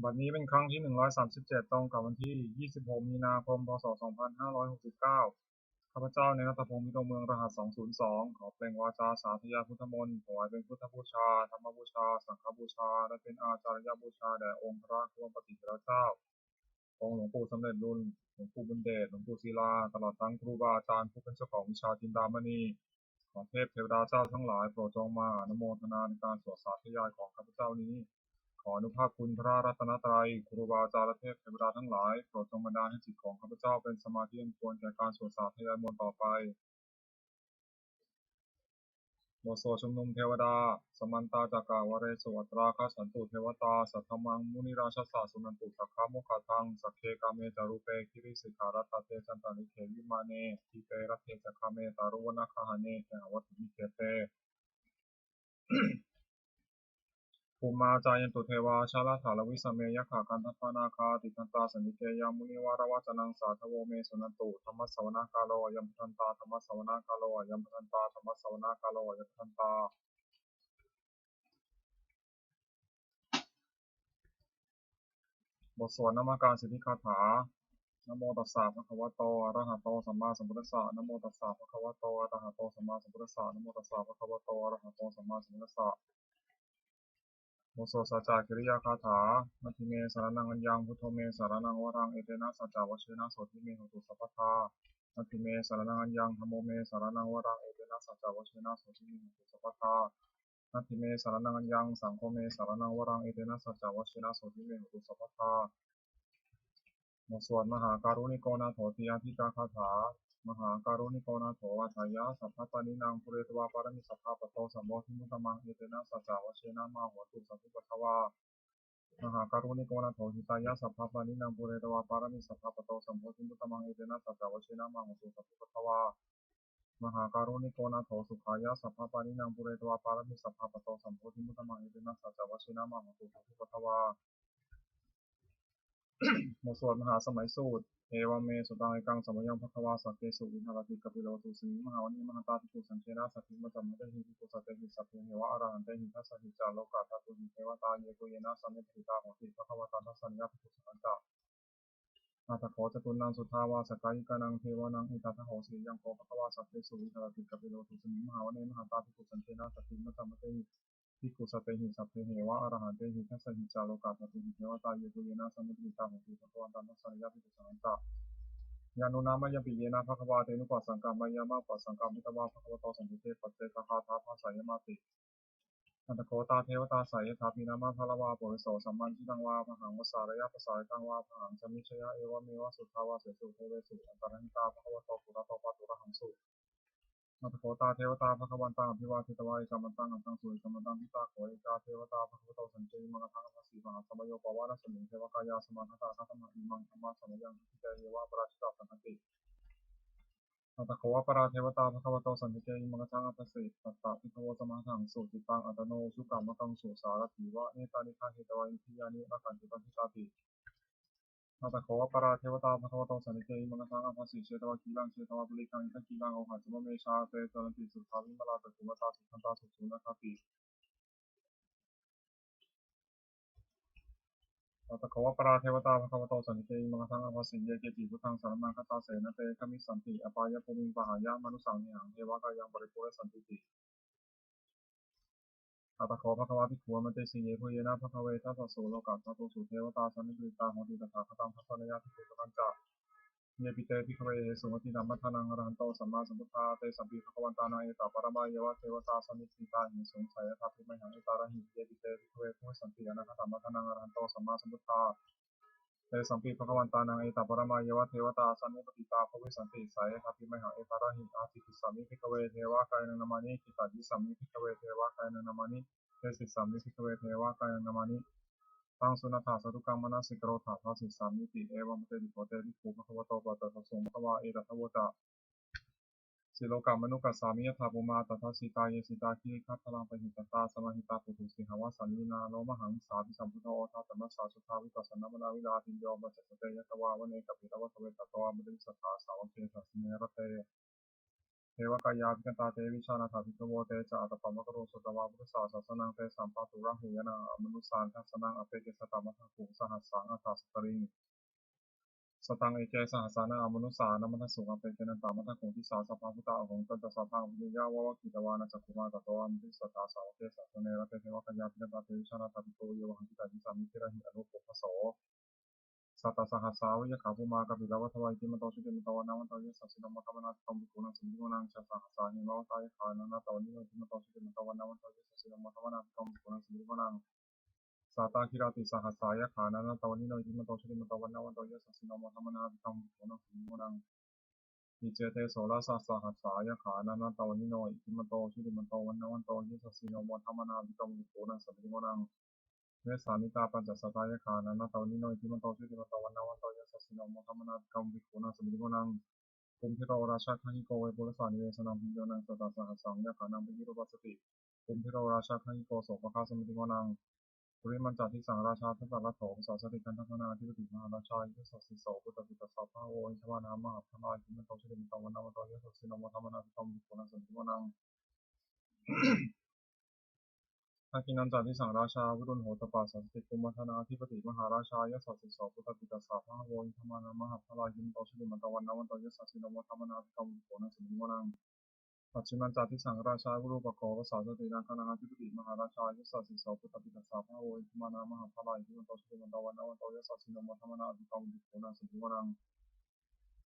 บัดนี้เป็นครั้งที่137ตรงกับวันที่26มีนาคมพศ2569ข้าพเจ้าในณัฐพงศ์มิตรเมืองรหัส202ขอเปล่งวาจาสาธยายพุทธมนต์ถวายเป็นพุทธบูชาธรรมบูชาสังฆบูชาและเป็นอาจารยบูชาแด่องค์พระบรมปฏิเถรเจ้าองค์หลวงปู่สำเร็จรุ่นหลวงปู่บุญเดชหลวงปู่ศิลาตลอดทั้งครูบาอาจารย์ผู้เป็นเจ้าของวิชาจินดามณีขอเทพเทวดาเจ้าทั้งหลายโปรดจงมาอนุโมทนาในการสวดสาธยายของข้าพเจ้านี้ขออนุภาพคุณพระรัตนตรัยครูบาอาจารย์และเทพเทวดาทั้งหลายโปรดจงบันดาลให้จิตของข้าพเจ้าเป็นสมาธิอันควรแก่การสวดสาธยายมนต์ต่อไปบทสวดชุมนุมเทวดาสมันตาจักกาวเรสวัตราคสันตุเทวตาสัทธมังมุนิราชสาสุนันตุสักขะโมคคทังสักเคกาเมจารุเปคิริสิกขารัตเตจันตานิเขวิมาเนทิเปรัตเตจักขะเมตารุวนาคหเนเทหวัตมิเขเตภูมิมาจายันตุเทวาชาลถาลวิสเมยขากันทัพพนาคาติทันตาสนิเกยามุนิวารวจนังสาทโวเมสุนันตุธรรมสวนากาโลยัมพันตาธรรมสวนากาโลยัมพันตาธรรมสวนากาโลยัมพันตาบทสวดนามการสิทธิคาถานะโมตัสสะภะคะวะโตอะระหะโตสัมมาสัมพุทธัสสะนะโมตัสสะภะคะวะโตอะระหะโตสัมมาสัมพุทธัสสะนะโมตัสสะภะคะวะโตอะระหะโตสัมมาสัมพุทธัสสะบทสวดสัจจกิริยาคาถานาทิเมสารนังอัญญังพุทโธเมสารนังวรังเอเตนะสัจจวชเชนะโสทิเมหตุสัพพทานาทิเมสารนังอัญญังธัมโมเมสารนังวรังเอเตนะสัจจวชเชนะโสทิเมหตุสัพพทานาทิเมสารนังอัญญังสังโฆเมสารนังวรังเอเตนะสัจจวชเชนะโสทิเมหตุสัพพทาบทสวดมหาการุณิโกนาโถติอาทิตาคาถามหาการุณิโกนาโถอัฏฐายะสัพพะปานินางปุเรตวาปารมิสัพพะปะโตสัมโมทิมุตตมังเอเตนะสัจจวชเชนะมาหัวตุสัพพุปะทวามหาการุณิโกนาโถหิตายะสัพพะปานินางปุเรตวาปารมิสัพพะปะโตสัมโมทิมุตตมังเอเตนะสัจจวชเชนะมาหัวตุสัพพุปะทวามหาการุณิโกนาโถสุขายะสัพพะปานินางปุเรตวาปารมิสัพพะปะโตสัมโมทิมุตตมังเอเตนะสัจจวชเชนะมาหัวตุสัพพุปะทวาบทสวดมหาสมัยสูตรเอวเมสุตังเอกังสมัยยังภควาสัพเพสุวินทรติกปิโลตุสิมหาวณีมหาตาภิกขุสังเชนะสัพพิมจัมมะเตหิภิกขุสัตเตหิสัพเพเหวะอรหันเตหิทัสสะหิจาโลกาทัตุหิเทวตาเยตุเยนะสัมเมติตาโหติภควตาทัสสัญญาภิกขุสังฆะนาตโขจตุนังสุทาวาสกายิกานังเทวานังอิตาทโหสียังโกภควาสัพเพสุวินทรติกปิโลตุสิมหาวณีมหาตาภิกขุสังเชนะสัพพิมจัมมะเตหิภิกขุสัตเตหิสัพเพเหวะอรหันเตหิทัสสะหิจาโลกาทัตุหิเทวตาเยตุเยนะสัมเมติตาโหติภควตาทัสสัญญาภิกขุสังฆะยานุนามายปิเยนะภะคะวาเตนุปัสสังกามายามะปัสสังกามิตวาภะคะวะโตสัมพุทเทปัจเจกคาถาภาษายมาติอันตโคตาเทวตาสายถาปินามะพะละวาปุริโสสัมมันทิตังวาพหังวสารยะภาษาตังวาพหังสมิชยะเอวเมวะสุทธาวาเสสุเทเวสุอันตรหิตาภะคะวะโตปุระโตปะตุระหังสุอันตโคตาเทวตาภะคะวันตังอภิวาทิตวายกัมมันตังอันตังสุริกัมมันตังพิตาโขเอกาเทวตาภะคะวะโตสันเจมังคังภาษีมหาสมโยปวารสมิงเทวกายาสมันทตาคัตมะอิมังธรรมะสมยังทิเตเยวะปราชิตาสันติอัตโขวปราเทวตาภะคะวะโตสันติเกอิมังคังอัปสิตัตตะพิทโวสมาหังสุติตังอัตโนสุกามะกังสุสารถีวะเนตานิฆาเหตวาอินทิยานิรักขันติปันทิตาติอัตโขวปราเทวตาภะคะวะโตสันติเกอิมังคังอัปสิเชตวะกีรังเชตวะปุริกังอิทังกีรังโอหัสมะเมชาเตจรันติสุทาวิมลาตตุมตาสุขันตาสุสุนัคติอัตโขวปราเทวตาภะคะวะโตสันติเกอิมังคังอัปสิเยเกจิพุทธังสารนังคัตตาเสนะเตคมิสันติอปายภูมิปหายะมนุสังเนหังเทวกายังบริปุเรสันติติอัตถโขภควาภิกขุมันเตสีเยพุเยนะภคเวทัสสะโสโลกัสสะตุสุเทวตาสันนิปริตาโหติตถาคตังทัสสะนยาภิกขุสังฆะเยปิเตภิกขเวสุมตินัมมัทนังอรหันโตสัมมาสัมพุทธาเตสัมปิภคววันตานังเอตปะระมาเยวะเทวตาสันนิปริตาหิสงสัยทัพพิมหังเอตาระหิเยปิเตภิกขเวผู้สันติอนาคตัมมัทนังอรหันโตสัมมาสัมพุทธาเตสัมปิภคววันตานังเอตปะระมาเยวะเทวตาสันนิปริตาภวิสันติสายทัพพิมหังเอตาระหิอาทิติสัมมิภิกขเวเทวากายนังนามานิกิตาจิสัมมิภิกขเวเทวากายนังนามานิเตสิสัมมิภิกขเวเทวากายนังนามานิตังสุนัตถาสตุกังมนัสสิกโรธาทัสสิสามิติเอวัมเตติโกเตติภูภควโตปัตตะสงภควาเอตัทโวตะสิโลกัมมนุกัสสามิยถาภูมาตัทสิตาเยสิตาคิริคัตถลังปหิตตาสมาหิตาปุถุสิหาวสันนินาโลมหังสาภิสัมพุทโธทัตตมัสสาสุทาวิปัสสนามนาวิลาติโยมัจจเตยะตวาวเนกปิตวะทเวตตวามฤสัทธาสาวเกสัสเนรเต เทวกายาภิกันตาเตวิชานาถาภิกขโวเตจาอัตตปะมะกะโรสุตวาพุทธศาสสนังเตสัมปะตุระหุยนาอมนุสสานทัสนังอเปเกสตามัทถุสหัสสังอัตถสตริงสตังเอเกสหัสสานาอมนุสสานมัทสุงอเปเกนันตามัทถุทิสาสัพพะพุตตาอหงตันตสัพพังวิญญาวะวะกิตวานะจักขุมาตโตอัมพิสตาสาวเกสัสเนระเตเทวกายาภิกันตาเตวิชานาถาภิกขโวโยวหังคิตาวิสามิติระหิอนุปุพพโสสัตตสหัสสาวิยขาภูมากบิลวัฏวายติมโตชุติมโตวนาวันโตยสัสสินมัทธวนาตมบุกุณังสมิโกนังชาสหัสสาหิมาวตายขานันตวนิโนติมโตชุติมโตวนาวันโตยสัสสินมัทธวนาตมบุกุณังสมิโกนังสัตตาคิราติสหัสสายขานันตวนิโนติมโตชุติมโตวนาวันโตยสัสสินมัทธวนาตมบุกุณังสมิโกนังอิเจเตโสลาสัสหัสสายขานันตวนิโนติมโตชุติมโตวนาวันโตยสัสสินมัทธวนาตมบุกุณังสมิโกนังเวสามิตาปัญจสัตตายขานันตวนิโนติมโตชุติมโตวนาวันโตยสัสสินมัทธวนาตมบุกุณังสมิโกนังภูมิพิโรราชาคหิโกเวปุรสานิเวสนังพิโยนังสตาสหัสสังยะขานังปิโรปัสสติภูมิพิโรราชาคหิโกโสภคาสมิติโกนังปุริมันจัติสังราชาทัสสะรัตโถสาสติกันทัพนาธิปติมหาราชายุสัสสิโสปุตติตัสสะพะโวอิชวานามหาพลายจิมโตชิริมตวันนามโตยสัสสินมธรรมนาภิกรมบุคคลสันติโกนังอากินันจัติสังราชาวุตุนโหตปาสัสติกุมัทนาธิปติมหาราชายสัสสิโสปุตติตัสสะพะโวอิชวานามหาพลายจิมโตชิริมตวันนามโตยสัสสินมธรรมนาภิกรมบุคคลสันติโกนังปัจฉิมันจัติสังราชาวุรุปโกวสาสตินาคนาธิปติมหาราชายสัสสิโสปุตติตัสสะพะโวอิชวานามหาพลายจิมโตชิริมตวันนามโตยสัสสินมธรรมนาภิกรมบุคคลสันติโกนัง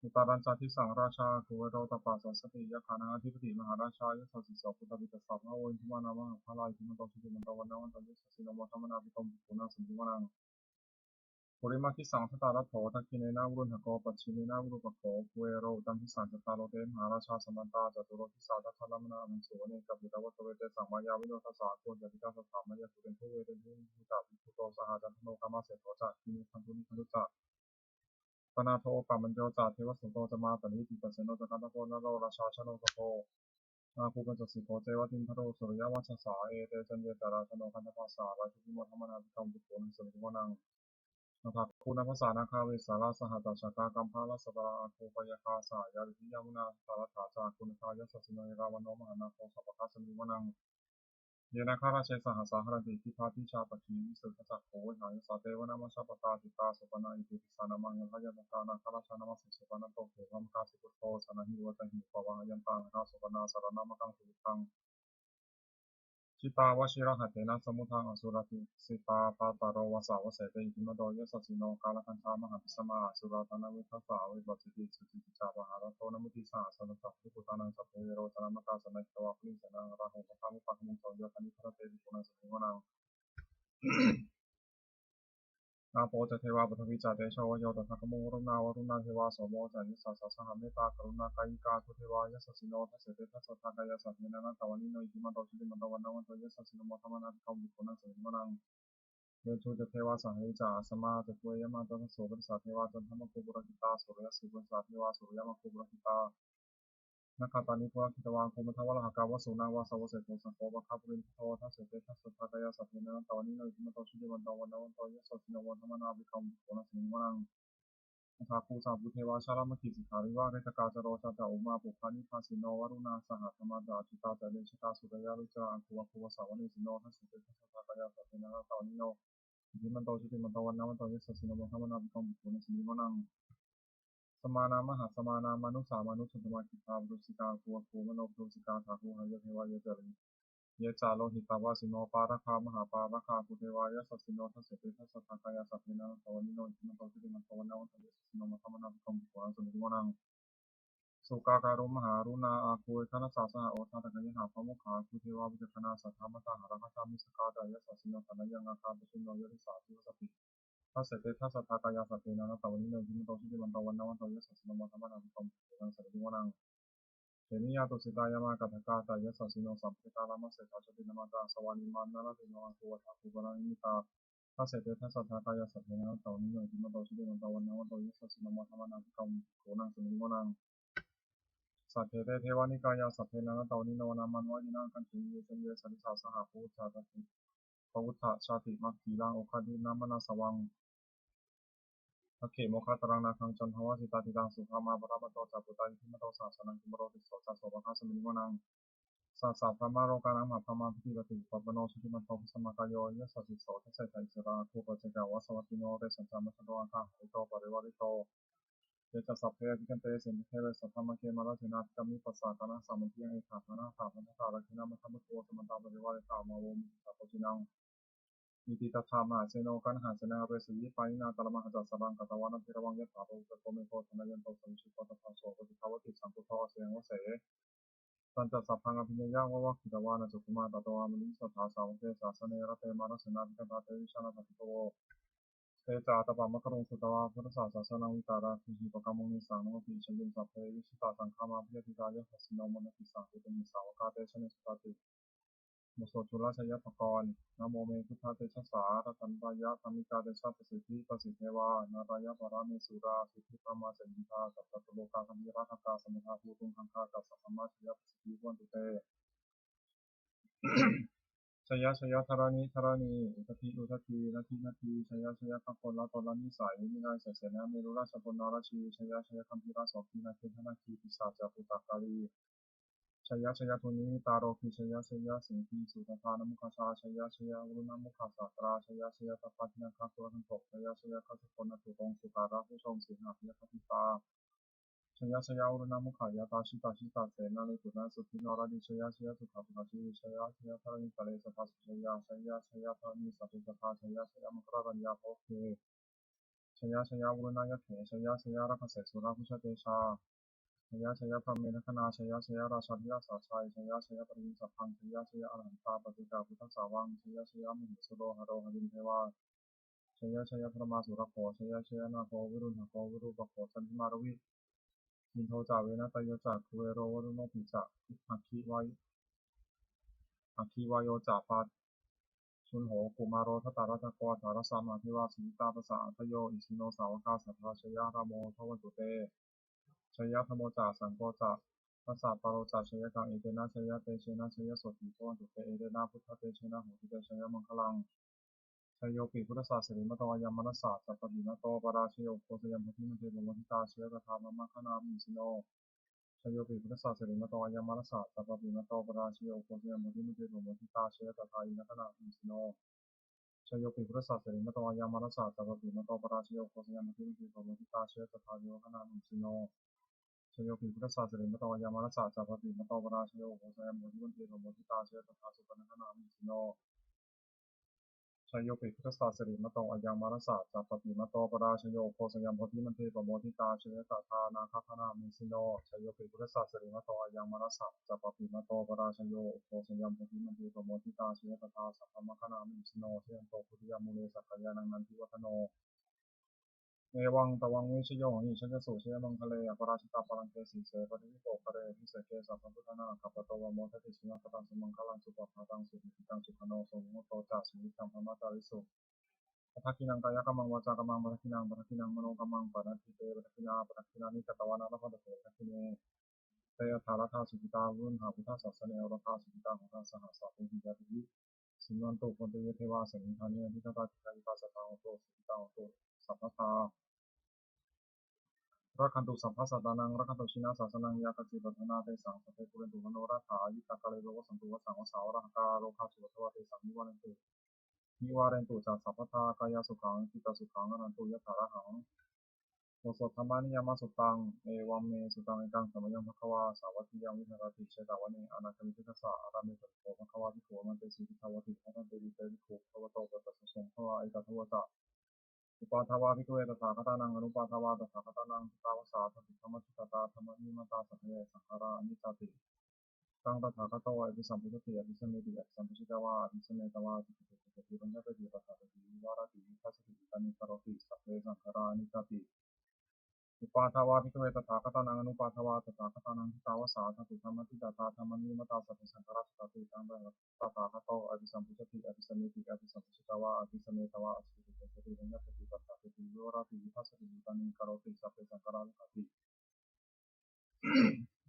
อุตารัญจัติสังราชาคุเวโรตปาสัสติยะขานาธิปติมหาราชายสัสสิโสปุตติตัสสะพะโวอิชวานามหาพลายจิมโตชิริมตวันนามโตยสัสสินมธรรมนาภิกรมบุคคลสันติโกนังปุริมาทิสังสตารัตโถทักขิเนนาวุรุหะโกปัจฉิเนนาวุรุปโกคุเวโรตัมทิสังสตาโลเตมหาราชาสัมปันตาจตุโรทิสาทัพพะมนาอภิสุวเนกัปปิตวัตเวเตสังมายาวิโนทัสสะโกจติกาสัทธามายาสุเรนทุเวเตทุหิตาภิกขุโตสหจันทโนกามาเสโตจักขิเนคันตุนิคันตุจักปนาโทปะมัญโจจักเทวสุโตจะมาปณิติปัสสโนจะกันตะโกนโรราชาชโนสโกอาภูปัญจสิโกเจวตินทโรสุริยวัชสาเอเตจันเยตราชโนคันตภาษาราชุติโมธรรมนาภิกรมบุคคลสมิโกนังนะครับคุณภาษานาคาวิสาราสหัตชกากัมพาลสตราภูปยาคาสายาริยามุนาสารถาจาคุณคายสสิโนยราวันโนมหานาโคสัพพะสมิวนังเยนาคาราเชสหัสหรติทิพาทิชาปคีวิสุทธักโขวิหายสาเทวนามาชาปตาติตาสุปนาอิติปิสานามังยะยันตานาคาราชานามาสิสุปนาโตเขวามกาสิปุตโตสนาหิวตหิปวังยันตังนาสุปนาสารนามกังสุตังจิตาวชิระหัตเถนะสมุทังอสุรติสิตาปาตารวสาวเสเตอิมโดยสัสสิโนกาลคันธามหาพิสมาสุราตนาวิทัสสาวิบัติติสุจิติจาวหารโตนมุติสาสนตัพพุทธานังสัพเพโรจนามกาสนัยตวะคลิสนังราหุปะมุปักมุงโสยตานิพระเตวิปุณสมิวนังนาโปจเทวาปฐวิจาเตโชโยตถาคโมรุณาวรุณาเทวาโสโมจานิสัสสะหเมตตากรุณากายิกาทุเทวายสัสสิโนทัสเสเตทัสสะทากายสัพเพนันตวานิโนอิติมันโตชิติมันตวันนวันโตยสัสสิโนมธรรมนาภิกขมบุคคลสมิวนังเยชูจะเทวาสังหิจาสมาจะเวยมาตัสโสปริสัทเทวาจันทมคุบุรหิตาสุริยสิปริสัทเทวาสุริยมคุบุรหิตานักขัตานิพุระคิตวาคุมุทวะละหกาวสุนาวาสาวเสโตสังโฆปะคาปุรินทโตทัสเสเตทัสสะทากายสัพเพนันตวานิโนอิติมันโตชิติมันตวันนวันโตยสัสสิโนมธรรมนาภิกขมบุคคลสมิวนังทาภูสาบุเทวาชาลามคิสิกาลิวาเรตกาจโรชาตาอุมาปุพานิพาสิโนวรุณาสหัธรรมดาจิตาจเดชตาสุรยาวิจาอังคุวะคุวสาวนิสิโนทัสสิเตทัสสะทากายสัพเพนันตวานิโนอิมันโตชิติมันตวันนวันโตยสัสสิโนมธรรมนาภิกขมบุคคลสมิวนังสมานามหาสมานามานุสามานุสันตมาคิตาบุสิกาคุวะคุมโนบุสิกาทาคุหายเทวายเจริญเยจาโลหิตาวาสิโนปาราคามหาปาราคาภูเทวายสัสสิโนทัสเสเตทัสสะทากายสัพเพนันตวานิโนอิมันโตชิติมันตวันนวันโตยสัสสิโนมธรรมนาภิกขมบุคคลสมิวนังสุกาการุมหารุณาอาคุยคณสาสหโอทาตะกัยหาพมุขาคุเทวาวิจคณาสัทธามตาหาราคตามิสกาดายสัสสิโนตนะยังอาคาตุชิโนยริสาธิวสติทัสเสเตทัสสะทากายสัพเพนันตวานิโนอิมันโตชิติมันตวันนวันโตยสัสสิโนมธรรมนาภิกขมบุคคลสมิวนังเทมิยาตุสิตายามากัตถกาตายสัสสิโนสัมภิตาลามัสเสตาจตินามาตาสวานิมานนาลติโนอาคุวะถาคุบาลานิมิตาทัสเสเตทัสสะทากายสัพเพนันตวานิโนอิมันโตชิติมันตวันนวันโตยสัสสิโนมธรรมนาภิกขมบุคคลสมิวนังสัตเทเตเทวานิกายาสัพเพนังตวนิโนนามันวายินังกันติเยสัญเยสันนิสาสหภูชาตติปวุฒะชาติมัคคีลังโอคาดินามนาสวัง ทักขิโมคคัตตรังนาคังจันทวะสิตาติตังสุขามาปรมัตโตจักปุตตายิมโตสาสนังกิมโรติโสจัสโสภะสมินิโมนังสัสสะพระมาโรกานังมาพระมาพิติปติปัปปโนสุติมันโตภสมากายโยยะสัสสิโสทัสเสตอิสราภูปเจกาวะสวัตติโนเรสัญจามัชโดอังคาหิโตปริวาริโตเยจะสัพเพวิกันเตสินเทเวสัพพมะเกมาลาเจนะกัมมิปัสสะกานะสัมมติยังเอถาภนะถาภนะตาลักขินะมัทธะมุตโตสมันตาปริวาริตามาโวมิตาโพจินังอิติตถามหาเสโนกันหาเสนาเรสิวิปานินาตระมหะจัสสรังกัตวานันทิระวังยะถาโตอุปโกเมโกธนยันโตสัมชิโตตถาโสปฏิภาวติสังคุโตเสยงวเสตันจัสสัพพังอภิญญาวะวะคิตวานะสุขุมาตตวามนิสัทธาสาวเกศาสเนระเตมานะเสนาภิกันตาเตวิชานะปฏิโตเตจาตปะมะกรุงสุตวาพุทธศาสสนังวิตาราทิหิปกรรมมิสังนวปิชยินสัพเพวิชิตาสังฆามาพิยติกายะหัสสิโนมนติสังเตมิสาวกาเตชะเนสุตติมุโสจุลชยปกรณ์นะโมเมพุทธาเตชะสารัตันตายะธรรมิกาเตชะประสิทธิประสิทธิเทวานารายะปราเมสุราสิทธิปรมาเสนิทาสัพพะตุโลกาคัมภีราคกาสมุทาภูตุงคังคากัสสะสัมมาชยประสิทธิวันตุเตชยชยธรณีธรณีอุทธิอุทธินาทีนาทีชยชยคัพพลละตละนิสัยมินายเสเสนะเมรุราชพลนราชีชยชยคัมภีราสกีนาเทธนาคีปิศาจปุตตกาลีชยชยทุนิตาโรคิชยชยสิงคีสุตธานมุขชาชยชยอุรุณมุขสาตราชยชยตปัฏนาคาสุรทันตกชยชยคัสพลนตุตงสุการะผู้ทรงสิงหาภิยคติตาชยชยอุรุณมุขายาตาชิตาชิตาเสนาลิปุณสุขินรดิชยชยสุขภาชีชยชยธรณิตะเลสภาสุชยชยชยธรณิสัพพิสภาชยชยมกรรัญญาโภเคชยชยอุรุณยเถชยชยรักเสสุราภุชเตชาชยชยพระเมรุคณาชยชยราชาธิราชาชัยชยชยปริมิสัพพังชยชยอรหันตาปฏิกาพุทธสาวังชยชยมหิสุโรหโรหรินเทวาชยชยพระมาสุรโขชยชยนาโควิรุณโควิรูปโขสันติมารวิมินโทจาเวนะตยจักคุเวโรวรุโนปิจักอัคคีวายอัคคีวายโยจักปัตชุนโหกุมารโรทตารัตโกธารสามาธิวาสิตาภาษาทโยอิสิโนสาวกาสัทธาชยรามโมทวันตุเตชยธโมจาสังโฆจาทัสสะปาโรจาชยกังเอเตนะชยเตเชนะชยโสติทวันตุเตเอเตนะพุทธเตเชนะโหติเตชยมังคลังชยโยปิพุทธศาสนิมตวายามนัสสะสัพพะตินะโตปราชโยโคสยามพุทธิมันเทโมทิตาเชยกถามะมะคณามิสิโนชโยปิพุทธศาสนิมตวายามนัสสะสัพพะตินะโตปราชโยโคสยามพุทธิมันเทโมทิตาเชยกถาอินะคณามิสิโนชโยปิพุทธศาสนิมตวายามนัสสะสัพพะตินะโตปราชโยโคสยามพุทธิมันเทโมทิตาเชยกถาอินะคณามิสิโนชโยปิพุทธศาสนิมตวยามนัสสะสัพพะติมตวราชโยโหสยามโมทิวันเทโรโมทิตาเชตถาสุปนคนามิสิโนชโยปิพุทธศาสนิมตวยามนัสสะสัพพะติมตวราชโยโหสยามโมทิวันเทโรโมทิตาเชตถานาคคนามิสิโนชโยปิพุทธศาสนิมตวยามนัสสะสัพพะติมตวราชโยโหสยามโมทิวันเทโรโมทิตาเชตถาสัพพมคนามิสิโนเชยนโตพุทธิยามุเลสักกายานังนันทิวัฒโนเอวังตวังวิชโยหิชันจะสุเชมังคะเลอปราชิตาปรังเกสีเสปฏิวิโกคะเรทิเสเกสัพพุทธนาขัปโตวโมทติชินะกตังสมังคลังสุปปะตังสุขิตังสุขโนสมุตโตจาสุวิตังธรรมตาริสุปัทกินังกายกรรมังวาจากรรมังปัทกินังมโนกรรมังปัทติเตปัทกินานิกตวานาลพันเตปัทกิเนเตยถาลธาสุขิตาวุนหาพุทธศาสเนอรธาสุขิตาของทางสหสาธุหิยาติสิมันตุคนเตยเทวาสังฆานีทิฏฐาติกายิปัสสตังโตสุขิตาโตสัพพทารักขันตุสัมภาสัตานังรักขันตุชินาศาสนังยาคัจจิปัฏนาเตสังสเปปุเรนตุมโนราถายิตากาเลโลวสันตุวสังวสาวรหกาโลคาสุวัตวะเตสังนิวาเรนตุจัสสัพพทากายสุขังจิตสุขังอนันตุยถาระหังโอสถธรรมานิยามสุตังเอวัมเมสุตังเอกังสมัยยังภควาสาวัติยังวิหารติเชตาวเนอนาคมิทิทัสสะอารามิตโตภควาภิกขุมันเตสิทิทาวติพันเตวิเตภิกขุภวโตปัสสะสงภวาเอกทวตะอุปาทวาภิกขุเอตถาคตานังอนุปาทวาตถาคตานังตาวสาสติธรรมจิตตาธรรมนิมตาสัพเพสังขาราอนิจจติตังตถาคตวะอภิสัมพุทธิอภิสัมเมติอภิสัมพุชิตวะอภิสัมเมตวะติปิติปิปัญญาติตถาคติวาระติทัสสิติตานิคารติสัพเพสังขาราอนิจจติอุปาทวาภิกขุเอตถาคตานังอนุปาทวาตถาคตานังตาวสาสติธรรมจิตตาธรรมนิมตาสัพเพสังขาราสติตังตถาคตวะอภิสัมพุชติอภิสัมเมติอภิสัมพุชิตวะอภิสัมเมตวะอภิสัมพุติปัญญาติตถาคติวาระติทัสสิติตานิคารติสัพเพสังขารานิจจติ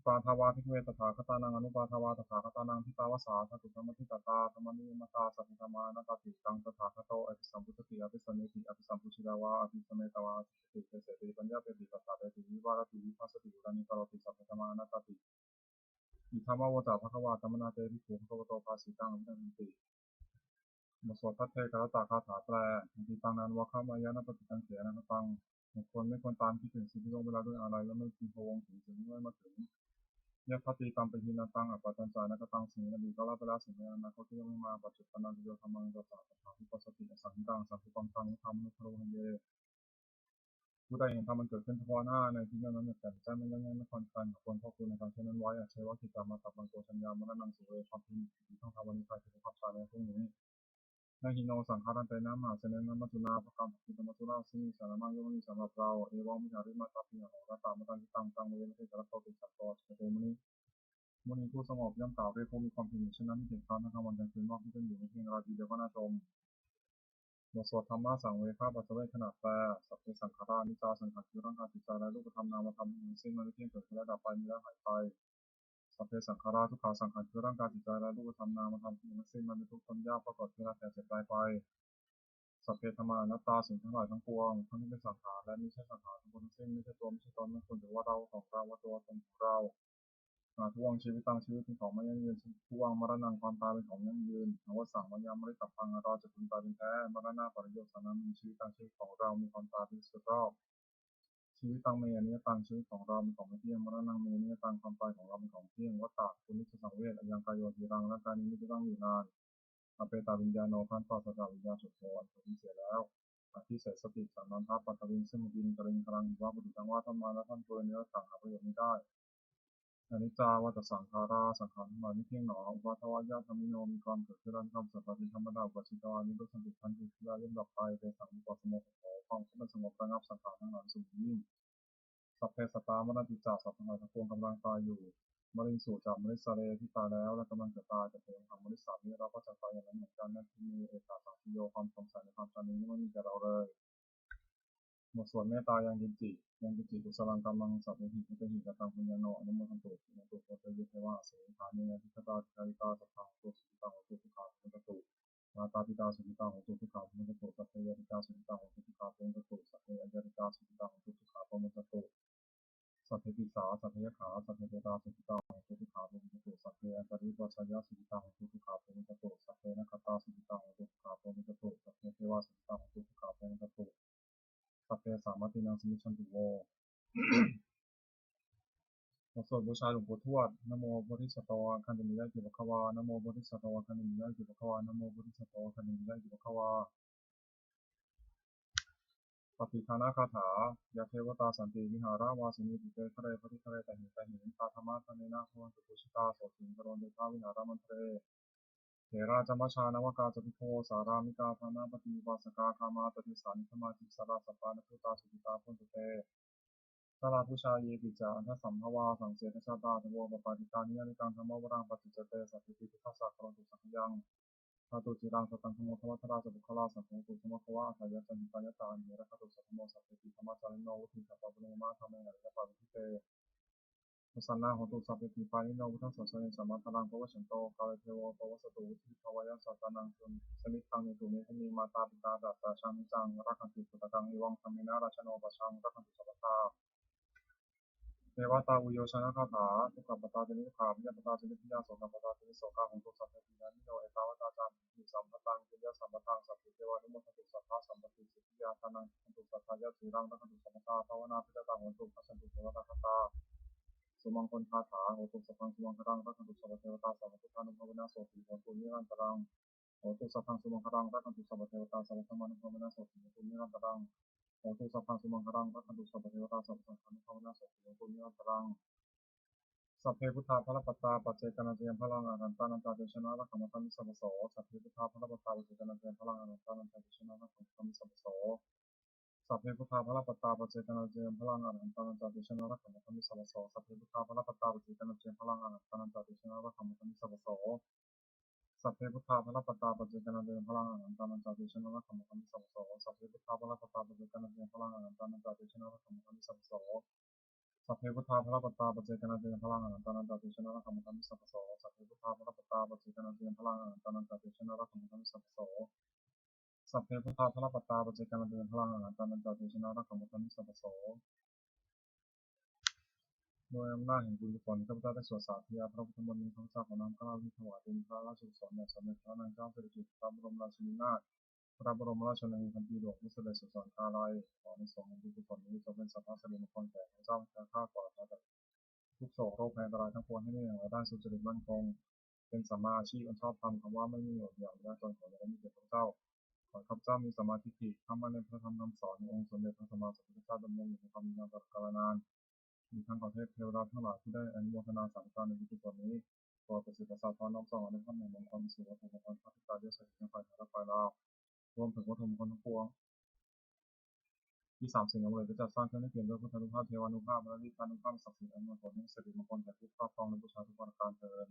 ปาทาวาทิเวตถาคตานังอนุปาทาวาตถาคตานังทิตาวสาสตุธรรมทิตตาธรรมนิยมตาสัพพิธรรมานาตติตังตถาคโตอภิสัมพุทติอภิสัมเมติอภิสัมพุชิตาวาอภิสัมเมตวาติเตเสติปัญญาเปติปัสสะเปติวิวารติวิปัสสติอุรานิกโรติสัพพิธรรมานาตติอิทัมมะวตาภควาธรรมนาเตภิกขุภควโตภาสิตังวินันติบทสวดพระเทกรตาคาถาแปลติตังนันวะขามายานะปฏิตังเขนะตังบุคคลไม่ควรตามคิดถึงสิ่งที่ล่วงเวลาด้วยอะไรและไม่พึงพะวงถึงสิ่งที่ไม่มาถึงยะคติตัมปะหินาตังอปัจจันจานะกตังสิ่งอดีตก็ละไปแล้วสิ่งในอนาคตที่ยังไม่มาปัจจุบันนันโยธรรมังตัสสะตัสสะวิปัสสติสังขิตังสังขิปังตังธรรมนุภโรหะเยผู้ใดเห็นธรรมมันเกิดขึ้นเฉพาะหน้าในที่นั้นนั้นแต่ใจไม่ยังไม่คอนกันควรพ่อคุณในการเช่นนั้นไว้ใช้ว่ากิจกรรมมาตับบางตัวชัญญามรณังสุเรความพิมพ์ต้องทำวันนี้ไปถึงความชาในพรุ่งนี้นาหิโนสังขารใจน้ำมหาเสนน้ำมัจจุนาประกรรมกิจมัจจุราซึ่งมีสารมาย่อมมีสำหรับเราเอวังมิหาริมาตาปิยโหรตามมาตังที่ตังตังเวรเทกระโตติสัตโตสเตมุนีมุนีผู้สงบย่อมกล่าวด้วยผู้มีความเพียรเช่นนั้นไม่ถึงครั้งทั้งวันกลางคืนว่าที่เป็นอยู่ในเพียงราตรีเดียวก็น่าชมบทสวดธรรมะสังเวชปัจเจเวขณะแปลสัพเพสังขารานิจจาสังขารคือร่างกายจิตใจและรูปธรรมนามธรรมมีสิ้นมันไม่เที่ยงเกิดขึ้นและดับไปมีแล้วหายไปสัพเพสังขาราทุกขาสังขารคือร่างกายจิตใจและรูปธรรมนามธรรมมีสิ้นมันเป็นทุกข์ทนยากปรากฏขึ้นและแก่เจ็บตายไปสัพเพธรรมานัตตาสิ่งทั้งหลายทั้งปวงทั้งที่เป็นสังขารและไม่ใช่สังขารทั้งปวงทั้งสิ้นไม่ใช่ตัวไม่ใช่ตนไม่ควรถือว่าเราของเราว่าตัวตนของเราทุกวังชีวิตตังชีวิตเป็นของไม่ยั่งยืนทุกวังมรณะความตายเป็นของยั่งยืนอวสังวิญญาณไม่ได้ตับพังเราจะพึงตายเป็นแท้มรณะปริโยชน์นั้นมีชีวิตตังชีวิตของเรามีความตายเป็นสุดรอบชีวิตตังเมอันนี้ตังชีวิตของเราเป็นของไม่เที่ยงมรณะเมอันนี้ตังความตายของเราเป็นของเที่ยงวัฏฏะคุณนิสสังเวชอัยังกายโยทีรังและการนี้ไม่จะต้องอยู่นานอเปตาวิญญาโนพันต่อสตาวิญญาสุดโทอันเป็นเสียแล้วที่เสร็จสติจากนั้นทัพปัตตวินซึ่งดินกระลิงกำลังว่าบุตรทั้งว่าทำมาและท่านตัวเนื้อต่างหาประโยชน์ไม่ได้อนิจจาวัฏสังขาราสังขารทั้งหลายไม่เที่ยงหนออุปาทวายาธรรมิโนมีความเกิดขึ้นแล้วทำสัพพะธรรมดาอุปชิตวานิโรธสันติพันธิยาย่อมดับไปเตสังอุปสมโภความสงบระงับสังขารทั้งหลายสูงยิ่งสัพเพสัตตามรณติจาสัพพะทั้งปวงกำลังตายอยู่มริสูจากมริสเรที่ตายแล้วและกำลังจะตายจะเป็นทางมริสานี้เราก็จะตายอย่างนั้นเหมือนกันนั่นที่มีเอกาสังโยความสงสัยในความจำนี้ไม่มีแก่เราเลยบทสวดเมตตายังกินจิกุศลังกรรมังสัพเพหิพุทธหิกตังปุญญโนอนุโมทันตุนะตุโพธิยเทวะเสนานิยติคตาคาริตาสัพพังตุสุขิตังตุสุขาพุทธตุมาตาปิตาสุขิตังตุสุขาพุทธตุสัพเพยติกาสุขิตังตุสุขาพุทธตุสัพเพอญญติกาสุขิตังตุสุขาพุทธตุสัพเพติสาสัพเพยขาสัพเพเตตาสุขิตังตุสุขาพุทธตุสัพเพอันตริวัชยสุขิตังตุสุขาพุทธตุสัพเพนัคตาสุขิตังตุสุขาพุทธตุสัพเพเทวะสุขิตังตุสุขาพุทธตุสัพเพสามัตินังสมิชันตุโวบทสวดบูชาหลวงปู่ทวดนะโมโพธิสัตว์คันธมิยะกิบขวานะโมโพธิสัตว์คันธมิยะกิบขวานะโมโพธิสัตว์คันธมิยะกิบขวาปฏิฆานาคาถายาเทวตาสันติวิหาราวาสินีติเตคะเรปฏิคะเรแต่หิแต่หิตาธรรมะทเนนะโหตุปุชิตาโสติงกรณเดชาวิหารมันเทเรเถราจมัชชานวกาจพิโคสารามิกาธานาปฏิวาสกาคามาปฏิสานิธมาจิสาราสปานพุตาสุติตาพุนตุเตสลาผู้ชายเยติจาอันทสัมภวาสังเสตชาตาทวปปาติกานิยนิกังธรรมวรังปฏิจเตสัพพิติทัสสะกรณตุสังยังธาตุจิรังสตังธรรมธรรมทราสบุคลาสังโฆตุสมภวะสายจันติกายตานิระคตุสัพพโมสัพพิธรรมจาริโนวุฒิสัพพะปุเรมาธรรมะยะปะวิทิเตสันนาหตุสัพพิปานิโนวุฒสัสสะเนสัมมาทลังภวชันโตกาลเทวะภวสตุวุฒิภวยัสสัตนังสุนสมิทังนิตุเมธมีมาตาปิตาดัตตาชังนิจังรักขันติสุตตังอิวังธรรมินาราชโนปชังรักขันติสัพพะเทวตาอุโยชนะคาถาทุกขปตาเจนิขามิยปตาเจนิพิยาโสกปตาเจนิโสกาของตุสัพเพติยานิโยเอตาวตาจามหิสัมปตังปิยสัมปตังสัพพิเทวานุโมทตุสัพพะสัมปติสิทธิยาทานังขันตุสัพพะยะสีรังรักขันตุสัพพะภาวนาพิจตังของตุพัสดุเทวตาคตาสุมังคลคาถาโหตุสัพพังสุมังครังรักขันตุสัพพะเทวตาสัพพะพุทธานุภาวนาโสติโหตุนิรันตรังโหตุสัพพังสุมังครังรักขันตุสัพพะเทวตาสัพพะธรรมานุภาวนาโสติโหตุนิรันตรังโหตุสัพพังสุมังครังรักขันตุสัพพะเทวตาสัพพะสังฆานุภาวนาโสติโหตุนิรันตรังสัพเพพุทธาภรปัตตาปัจเจกนันเตยมพลังอนันตานันตาเดชนะรักขมตันมิสัพพโสสัพเพพุทธาภรปัตตาปัจเจกนันเตยมพลังอนันตานันตาเดชนะรักขมตันมิสัพพโสสัพเพพุทธาภรปัตตาปัจเจกนันเตยมพลังอนันตานันตาเดชนะรักขมตันมิสัพพโสสัพเพพุทธาภรปัตตาปัจเจกนันเตยมพลังอนันตานันตาเดชนะรักขมตันมิสัพพโสสัพเพพุทธาภรปัตตาปัจเจกนันเตยมพลังอนันตานันตาเดชนะรักขมตันมิสัพพโสสัพเพพุทธาภรปัตตาปัจเจกนันเตยมพลังอนันตานันตาเดชนะรักขมตันมิสัพพโส สัพเพพุทธาภรปัตตาปัจเจกนันเตพลังอนันตานันตาเตชนะรักขมุตามิสัพพโสสัพเพพุทธาภรปัตตาปัจเจกนันเตพลังอนันตานันตาเตชนะรักขมุตามิสัพพโสสัพเพพุทธาภรปัตตาปัจเจกนันเตพลังอนันตานันตาเตชนะรักขมุตามิสัพพโสโดยอำนาจแห่งบุญกุศลข้าพเจ้าได้สวดสาธยายพระพุทธมนต์นี้ข้าพเจ้าขอน้อมเกล้าที่ถวายเป็นพระราชกุศลแด่สมเด็จพระนางเจ้าสิริกิติ์พระบรมราชินีนาถพระบรมราชชนนีพันปีหลวงผู้เสด็จสู่สวรรคาลัยขอในสงฆ์แห่งบุญกุศลนี้จงเป็นสัพพะสิริมงคลแก่ข้าพเจ้าและข้าปลอดภัยจากทุกโศกโรคภัยอันตรายทั้งปวงให้ได้อย่างไรได้สุจริตมั่นคงเป็นสัมมาอาชีพอันชอบธรรมคำว่าไม่มีอดอยากยากจนขออย่าได้มีแก่ข้าพเจ้าขอข้าพเจ้ามีสมาธิฏฐิทำมั่นในพระธรรมคำสอนขององค์สมเด็จพระสัมมาสัมพุทธเจ้าดำรงอยู่ในความดีงามตลอดกาลนานมีทั้งขอเทพเทวดาทั้งหลายที่ได้อนุโมทนาสาธุการในบุญกุศลนี้ขอประสิทธิ์ประสาทพรน้อมส่งอนุภาพแห่งมงคลสู่วัตถุมงคลพระพิตาเดียวเสด็จในฝ่ายไทยและฝ่ายลาวรวมถึงวัตถุมงคลทั้งปวงที่สามสิ่งอำนวยจะจัดสร้างขึ้นให้เปลี่ยนด้วยพุทธานุภาพเทวานุภาพและฤทธานุภาพศักดิ์สิทธิ์อันมงคลให้สิริมงคลแก่ผู้ครอบครองและบูชาทุกประการเทอญ